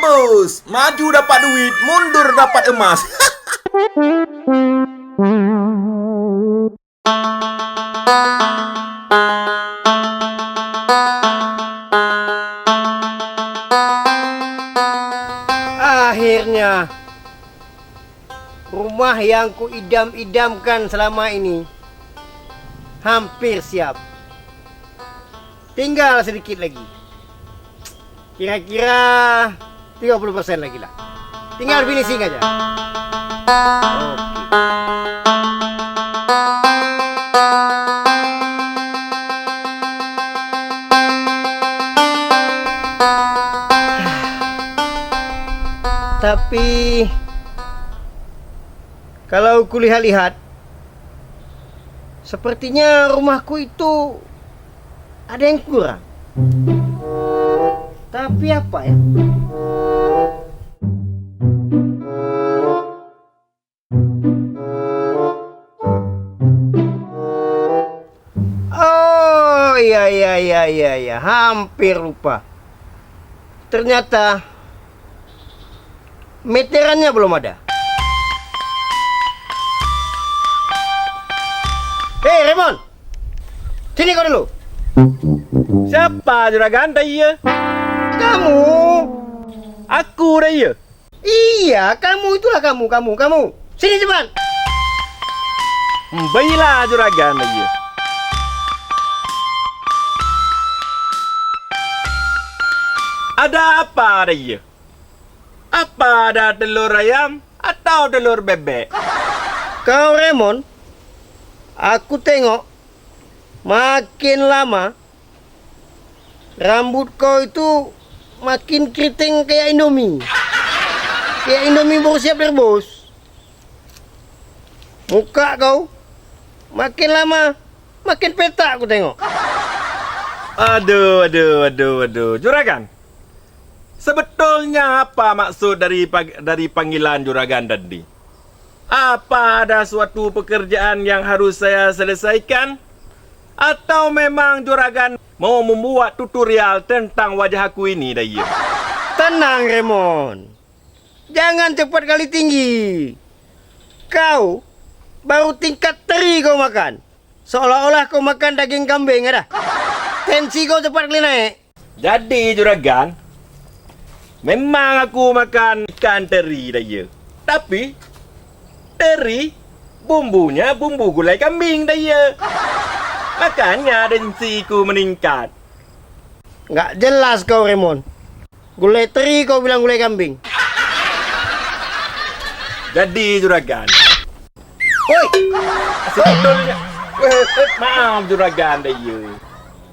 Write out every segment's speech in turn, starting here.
bos, maju dapat duit, mundur dapat emas. Akhirnya rumah yang ku idam-idamkan selama ini hampir siap. Tinggal sedikit lagi. Kira-kira 30% lagi lah. Tinggal finishing aja. Oke. Tapi kalau kulihat-lihat, sepertinya rumahku itu ada yang kurang. Tapi apa ya? Oh iya, hampir lupa. Ternyata meterannya belum ada. Hei Raymond, sini kau dulu. Siapa juragan dah iya? Kamu? Aku dah iya. Iya, kamu itulah kamu. Sini cepat. Baiklah juragan dah iya. Ada apa dah iya? Apa ada telur ayam atau telur bebek? Kau Raymond, aku tengok makin lama rambut kau itu makin keriting kayak Indomie. Kayak Indomie baru siap direbus. Muka kau makin lama makin petak aku tengok. Aduh. Juragan, sebetulnya apa maksud dari panggilan juragan tadi? Apa ada suatu pekerjaan yang harus saya selesaikan? Atau memang juragan mau membuat tutorial tentang wajah aku ini dah iya? Tenang Raymond, jangan cepat kali tinggi. Kau baru tingkat teri kau makan. Seolah-olah kau makan daging kambing ada. Tensi kau cepat kali naik. Jadi juragan, memang aku makan ikan teri dah iya. Tapi teri bumbunya bumbu gulai kambing dah iya. Makanya tensiku meningkat. Nggak jelas kau Raymond. Gulai teri kau bilang gulai kambing. Jadi juragan, Woi, sebetulnya maaf juragan dah iya.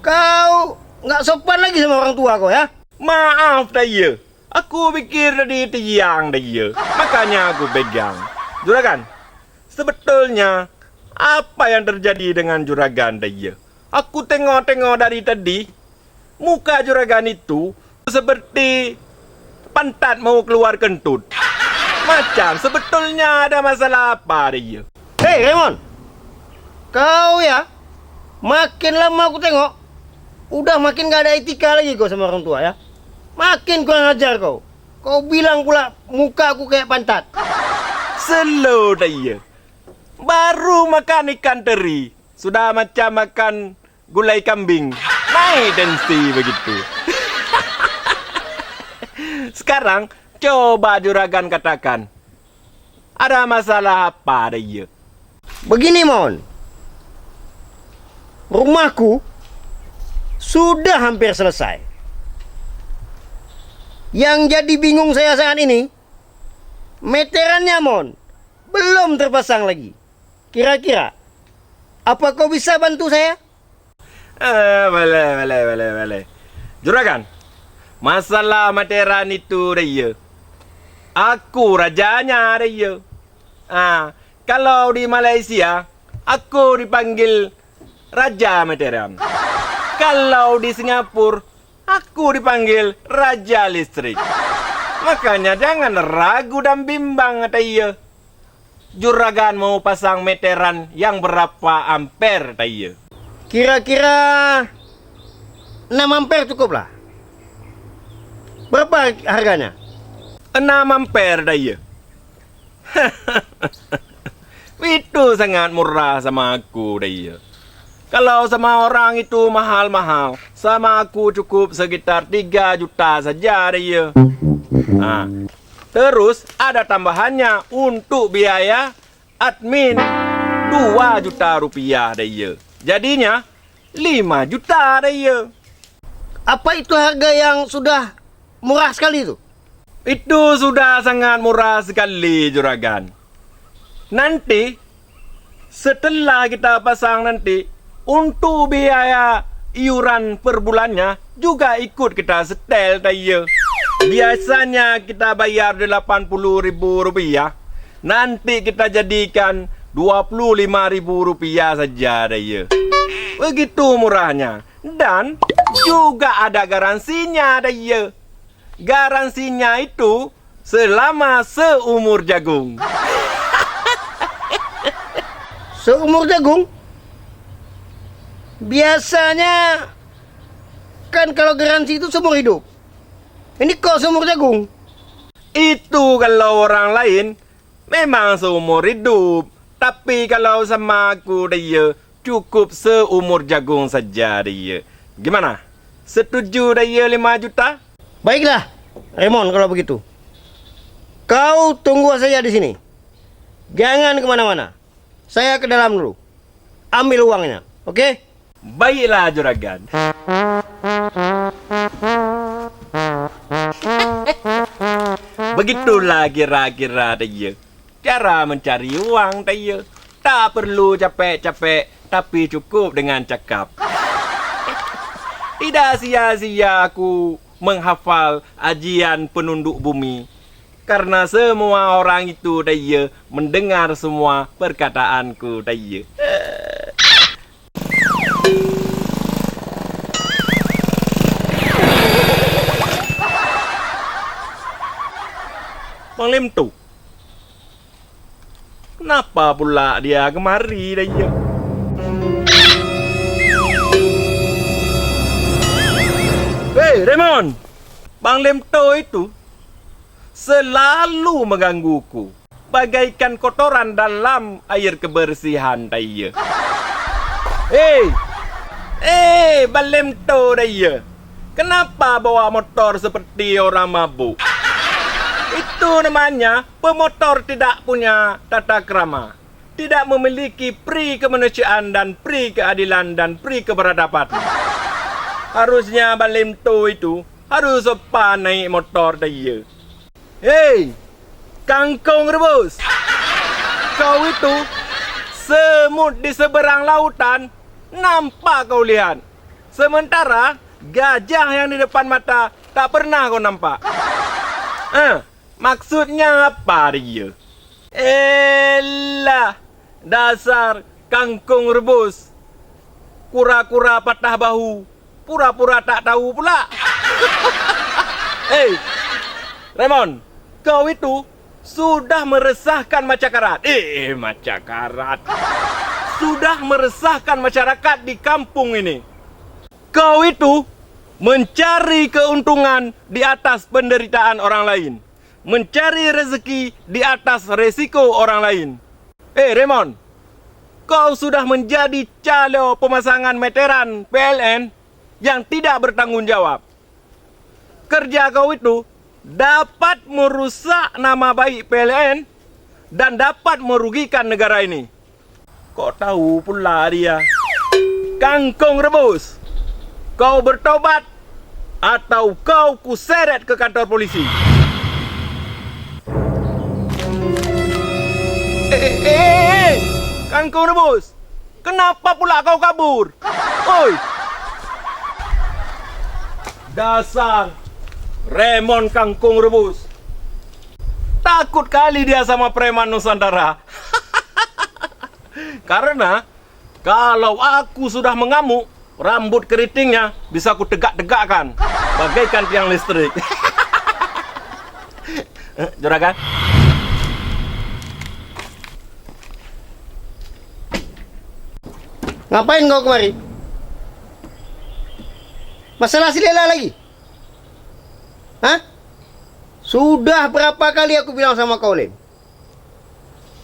kau nggak sopan lagi sama orang tua kau ya? Maaf dah iya. Aku pikir tadi tiang dah iya. Makanya aku pegang. Juragan, sebetulnya apa yang terjadi dengan juragan dah iya? Aku tengok-tengok dari tadi, muka juragan itu seperti pantat mau keluar kentut. Macam sebetulnya ada masalah apa dah iya? Hei Raymond, kau ya makin lama aku tengok udah makin gak ada etika lagi kau sama orang tua ya. Makin kurang ajar kau. Kau bilang pula muka aku kayak pantat. Slow dah iya. Baru makan ikan teri, sudah macam makan gulai kambing. Naik tensi begitu. Sekarang coba juragan katakan, ada masalah apa dah iya? Begini Mon, rumahku sudah hampir selesai. Yang jadi bingung saya saat ini, meterannya Mon belum terpasang lagi. Kira-kira apa kau bisa bantu saya? Boleh. Juragan, masalah materan itu dah iya. Aku rajanya dah iya. Kalau di Malaysia, aku dipanggil Raja Materan. Kalau di Singapura, aku dipanggil Raja Listrik. Makanya jangan ragu dan bimbang kata iya. Juragan mau pasang meteran yang berapa ampere kata iya? Kira-kira 6 ampere cukup lah. Berapa harganya? 6 ampere dah ya. Itu sangat murah sama aku dah ya. Kalau sama orang itu mahal-mahal, sama aku cukup sekitar 3 juta saja dah ya. Nah, terus ada tambahannya untuk biaya admin 2 juta rupiah dah ya. Jadinya 5 juta dah ya. Apa itu harga yang sudah murah sekali itu? Itu sudah sangat murah sekali, Juragan. Nanti, setelah kita pasang nanti, untuk biaya iuran per bulannya juga ikut kita setel ya. Biasanya kita bayar Rp80.000. Nanti kita jadikan Rp25.000 saja ya. Begitu murahnya. Dan juga ada garansinya ya. Garansinya itu selama seumur jagung. Seumur jagung? Biasanya kan kalau garansi itu seumur hidup. Ini kok seumur jagung? Itu kalau orang lain memang seumur hidup. Tapi kalau sama aku dia cukup seumur jagung saja dia. Gimana? Setuju dia 5 juta? Baiklah, Raymond kalau begitu. Kau tunggu saja di sini. Jangan kemana-mana. Saya ke dalam dulu. Ambil uangnya, oke? Baiklah, Juragan. Begitulah kira-kira dia. Cara mencari uang dia. Tak perlu capek-capek, tapi cukup dengan cakap. Tidak sia-sia aku menghafal ajian penunduk bumi. Karena semua orang itu dia mendengar semua perkataanku dia. Bang Lim tu. Kenapa pula dia kemari dia? Hei, Raymond! Bang Lemto itu selalu menggangguku. Bagaikan kotoran dalam air kebersihan dia. Hei, Bang Lemto dia. Kenapa bawa motor seperti orang mabuk? Itu namanya pemotor tidak punya tata krama. Tidak memiliki pri kemanusiaan dan pri keadilan dan pri keberadaban. Harusnya Balim Tu itu harus sopan naik motor dia. Hei, kangkung rebus. Kau itu semut di seberang lautan nampak kau lihat. Sementara gajah yang di depan mata tak pernah kau nampak. Maksudnya apa dia? Elah, dasar kangkung rebus. Kura-kura patah bahu. Pura-pura tak tahu pula. Hei, Raymond, kau itu sudah meresahkan masyarakat. Masyarakat. Sudah meresahkan masyarakat di kampung ini. Kau itu mencari keuntungan di atas penderitaan orang lain. Mencari rezeki di atas resiko orang lain. Raymond, kau sudah menjadi calo pemasangan meteran PLN yang tidak bertanggung jawab. Kerja kau itu dapat merusak nama baik PLN dan dapat merugikan negara ini. Kok tahu pula dia? Kangkung rebus. Kau bertobat atau kau kuseret ke kantor polisi. Kangkung rebus. Kenapa pula kau kabur? Oi. Dasar Raymond kangkung rebus. Takut kali dia sama preman Nusantara. Karena kalau aku sudah mengamuk, rambut keritingnya bisa ku tegak-tegakkan bagaikan tiang listrik. Juragan. Ngapain kau kemari? Masalah si Lela lagi? Hah? Sudah berapa kali aku bilang sama kau, Lem?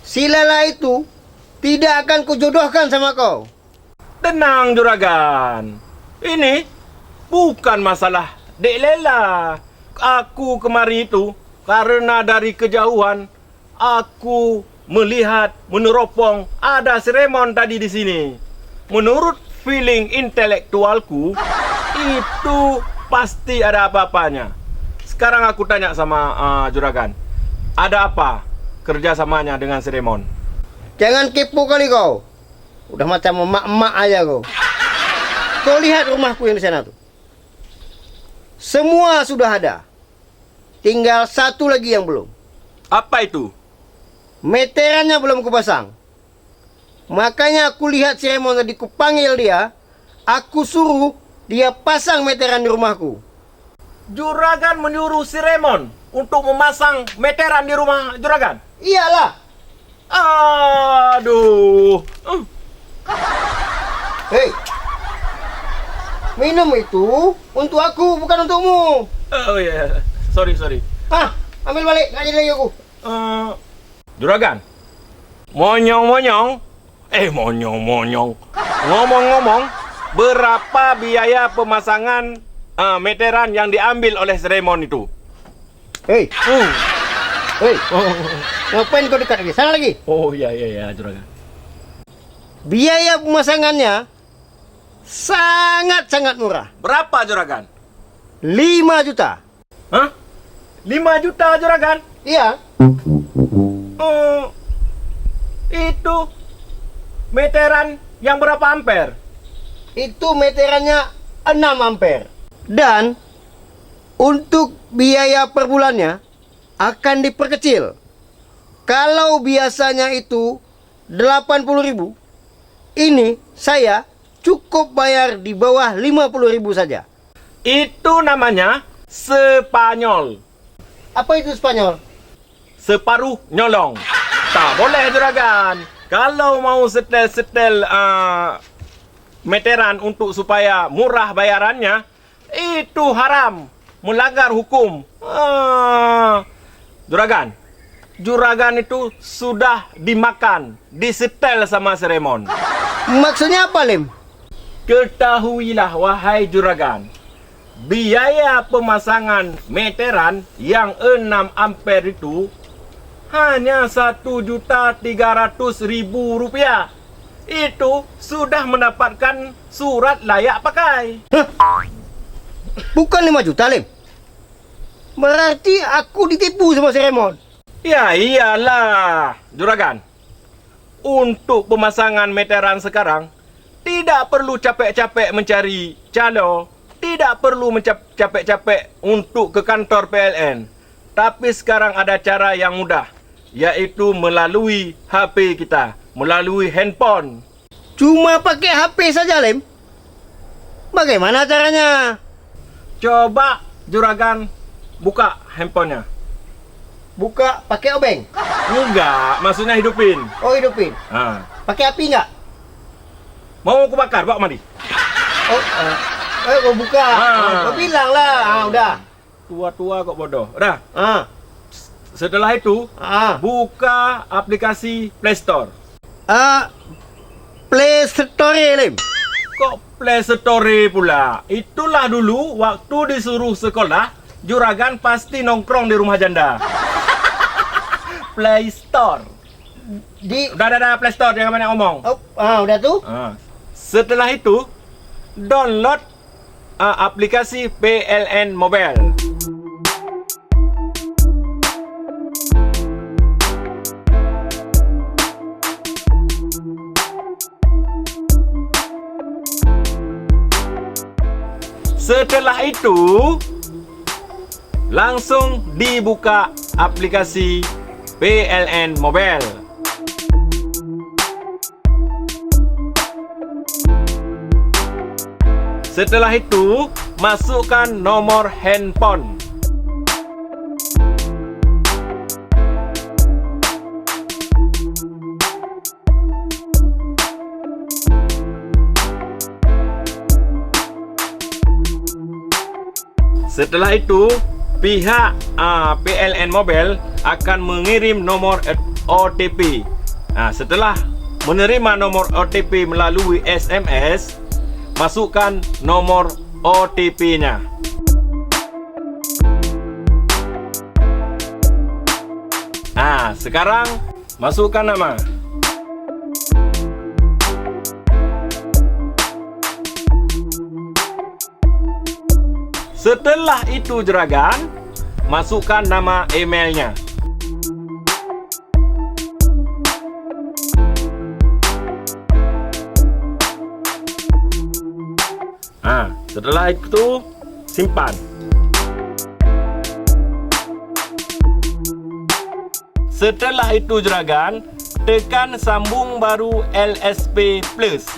Si Lala itu tidak akan kujodohkan sama kau. Tenang Juragan. Ini bukan masalah Dek Lela. Aku kemari itu karena dari kejauhan aku melihat meneropong ada si Raymond tadi di sini. Menurut feeling intelektualku itu pasti ada apa-apanya. Sekarang aku tanya sama Juragan. Ada apa kerjasamanya dengan si Raymond? Jangan kepo kali kau. Udah macam emak-emak aja kau. Kau lihat rumahku yang di sana tuh. Semua sudah ada. Tinggal satu lagi yang belum. Apa itu? Meterannya belum kupasang. Makanya aku lihat si Raymond tadi, kupanggil dia. Aku suruh dia pasang meteran di rumahku. Juragan menyuruh si Raymond untuk memasang meteran di rumah Juragan? Iyalah. Aduh. Hei. Minum itu untuk aku, bukan untukmu. Oh ya, sorry. Hah, ambil balik, nggak jadi lagi aku. Juragan, monyong. Ngomong-ngomong, berapa biaya pemasangan meteran yang diambil oleh si Raymond itu? Hei, ngapain kau dekat lagi? Sana lagi. Oh iya, Juragan. Biaya pemasangannya sangat murah. Berapa Juragan? 5 juta. Hah? 5 juta Juragan? Iya. Itu meteran yang berapa ampere? Itu meterannya 6 ampere. Dan untuk biaya per bulannya akan diperkecil. Kalau biasanya itu 80.000, ini saya cukup bayar di bawah 50.000 saja. Itu namanya Spanyol. Apa itu Spanyol? Separuh nyolong. Tak boleh Juragan. Kalau mau setel meteran untuk supaya murah bayarannya, itu haram, melanggar hukum. Juragan itu sudah dimakan, disetel sama si Raymond. Maksudnya apa, Lem? Ketahuilah wahai Juragan, biaya pemasangan meteran yang 6 ampere itu hanya Rp1.300.000. Itu sudah mendapatkan surat layak pakai. Bukan 5 juta, Lem. Berarti aku ditipu sama si Raymond. Ya iyalah, Juragan. Untuk pemasangan meteran sekarang, tidak perlu capek-capek mencari calo, tidak perlu capek-capek untuk ke kantor PLN. Tapi sekarang ada cara yang mudah, yaitu melalui HP kita, melalui handphone. Cuma pakai HP saja, Lem. Bagaimana caranya? Coba Juragan buka handphonenya. Buka pakai obeng. Enggak, maksudnya hidupin. Oh, hidupin. Pakai api enggak? Mau aku bakar, bawa mandi. Gua buka. Gua bilang lah. Udah. Tua-tua kok bodoh. Udah. Setelah itu, Ah. buka aplikasi Play Store. Play Store, Lem. Kok Play Store pula? Itulah dulu waktu disuruh sekolah, Juragan pasti nongkrong di rumah janda. Play Store. Udah, Play Store, jangan banyak ngomong. Udah tuh. Setelah itu, download aplikasi PLN Mobile. Setelah itu, langsung dibuka aplikasi PLN Mobile. Setelah itu, masukkan nomor handphone. Setelah itu, pihak PLN Mobile akan mengirim nomor OTP. Setelah menerima nomor OTP melalui SMS, masukkan nomor OTP-nya. Sekarang masukkan nama. Setelah itu juragan, masukkan nama emailnya. Setelah itu simpan. Setelah itu juragan, tekan sambung baru LSP Plus.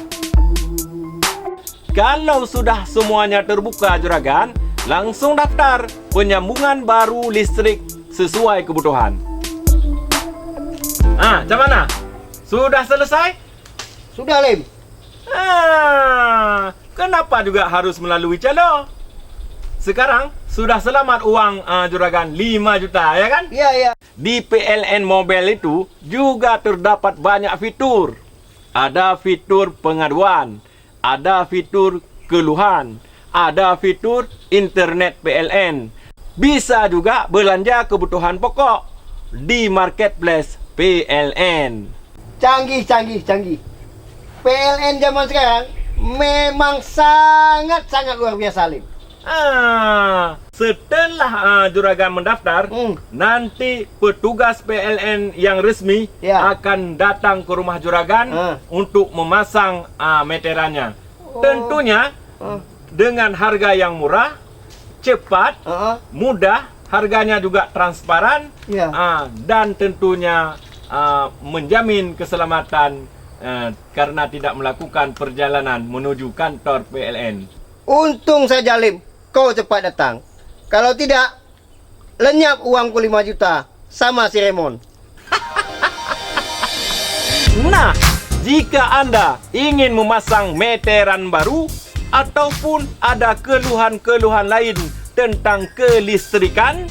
Kalau sudah semuanya terbuka juragan, langsung daftar penyambungan baru listrik sesuai kebutuhan. Macam mana? Sudah selesai? Sudah, Lim. Kenapa juga harus melalui calo? Sekarang sudah selamat uang juragan 5 juta, ya kan? Iya, iya. Di PLN Mobile itu juga terdapat banyak fitur. Ada fitur pengaduan, ada fitur keluhan, ada fitur internet PLN. Bisa juga belanja kebutuhan pokok di marketplace PLN. Canggih. PLN zaman sekarang memang sangat luar biasa, Lim. Setelah juragan mendaftar, nanti petugas PLN yang resmi akan datang ke rumah juragan untuk memasang meterannya. Tentunya dengan harga yang murah, cepat, mudah, harganya juga transparan, dan tentunya menjamin keselamatan karena tidak melakukan perjalanan menuju kantor PLN. Untung saja, Lim, kau cepat datang. Kalau tidak, lenyap uangku 5 juta sama si Raymond. Nah, jika Anda ingin memasang meteran baru ataupun ada keluhan-keluhan lain tentang kelistrikan,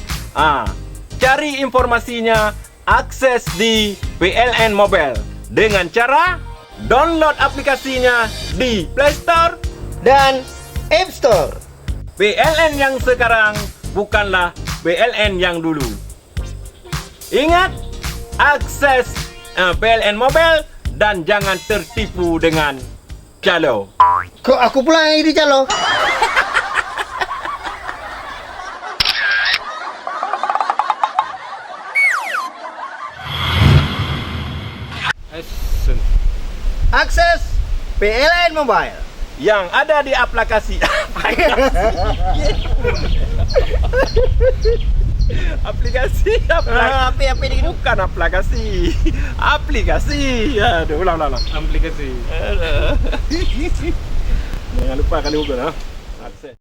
cari informasinya, akses di PLN Mobile dengan cara download aplikasinya di Play Store Dan App Store. PLN yang sekarang bukanlah PLN yang dulu. Ingat, akses PLN Mobile dan jangan tertipu dengan calo. Kok aku pula yang jadi calo? Akses PLN Mobile Yang ada di aplikasi aplikasi bukan aplikasi. Aduh, ulang. Aplikasi. Jangan lupa kali Google, akses.